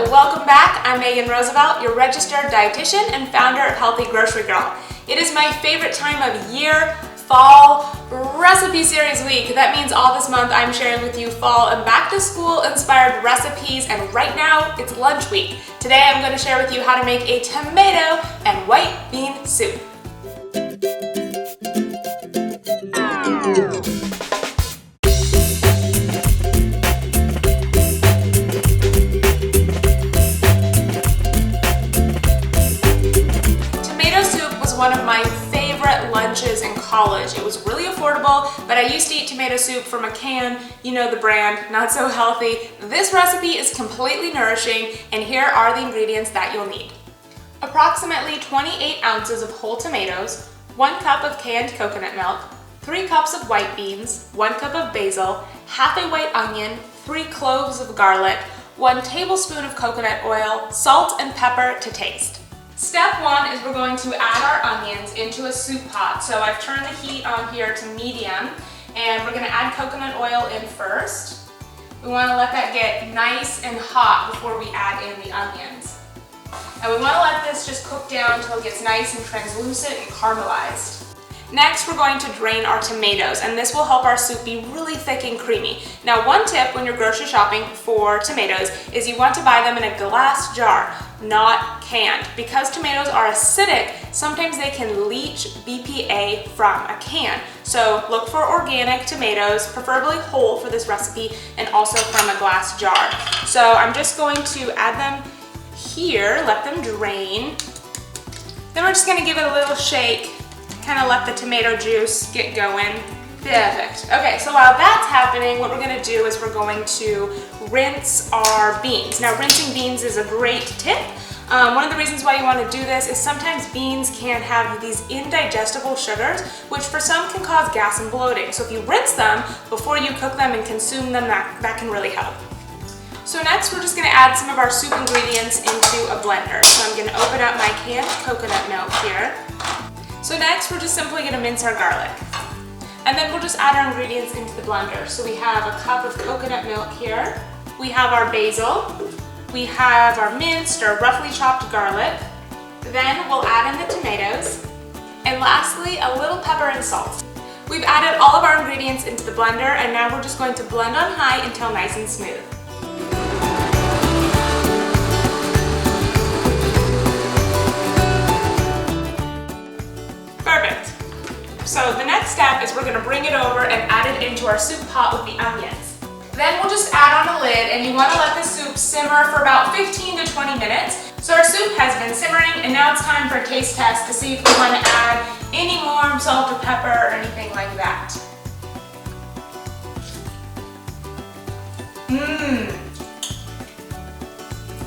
welcome back. I'm Megan Roosevelt, your registered dietitian and founder of HlthyGroceryGrl. It is my favorite time of year, fall recipe series week. That means all this month I'm sharing with you fall and back to school inspired recipes, and right now it's lunch week. Today I'm going to share with you how to make a tomato and white bean soup. One of my favorite lunches in college. It was really affordable, but I used to eat tomato soup from a can, you know the brand, not so healthy. This recipe is completely nourishing, and here are the ingredients that you'll need. Approximately 28 ounces of whole tomatoes, 1 cup of canned coconut milk, 3 cups of white beans, 1 cup of basil, half a white onion, 3 cloves of garlic, 1 tablespoon of coconut oil, salt and pepper to taste. Step 1 is we're going to add our onions into a soup pot. So I've turned the heat on here to medium, and we're going to add coconut oil in first. We want to let that get nice and hot before we add in the onions. And we want to let this just cook down until it gets nice and translucent and caramelized. Next, we're going to drain our tomatoes, and this will help our soup be really thick and creamy. Now, one tip when you're grocery shopping for tomatoes is you want to buy them in a glass jar, not canned. Because tomatoes are acidic, sometimes they can leach BPA from a can. So look for organic tomatoes, preferably whole for this recipe, and also from a glass jar. So I'm just going to add them here, let them drain. Then we're just going to give it a little shake. Kind of let the tomato juice get going. Perfect. Okay, so while that's happening, what we're going to do is we're going to rinse our beans. Now, rinsing beans is a great tip. One of the reasons why you want to do this is sometimes beans can have these indigestible sugars, which for some can cause gas and bloating. So if you rinse them before you cook them and consume them, that can really help. So next, we're just going to add some of our soup ingredients into a blender. So I'm going to open up my canned coconut milk here. So next, we're just simply going to mince our garlic. And then we'll just add our ingredients into the blender. So we have a cup of coconut milk here. We have our basil. We have our minced or roughly chopped garlic. Then we'll add in the tomatoes. And lastly, a little pepper and salt. We've added all of our ingredients into the blender, and now we're just going to blend on high until nice and smooth. Perfect. So the next step is we're going to bring it over and add it into our soup pot with the onions. Then we'll just add on a lid, and you want to let the soup simmer for about 15 to 20 minutes. So our soup has been simmering, and now it's time for a taste test to see if we want to add any more salt or pepper or anything like that.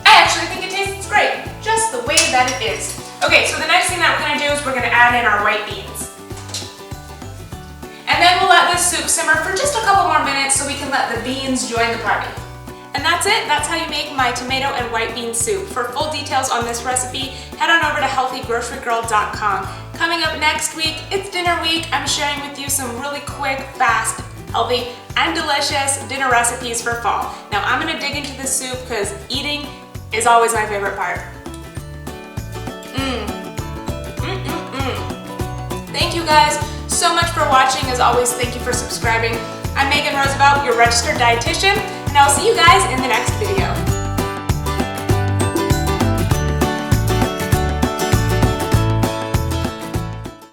I actually think it tastes great, just the way that it is. Okay, so the next thing that we're going to do is we're going to add in our white beans. And then we'll let this soup simmer for just a couple more minutes so we can let the beans join the party. And that's it. That's how you make my tomato and white bean soup. For full details on this recipe, head on over to HlthyGroceryGrl.com. Coming up next week, it's dinner week. I'm sharing with you some really quick, fast, healthy, and delicious dinner recipes for fall. Now I'm going to dig into this soup because eating is always my favorite part. Thank you guys so much for watching. As always, thank you for subscribing. I'm Megan Roosevelt, your registered dietitian, and I'll see you guys in the next video.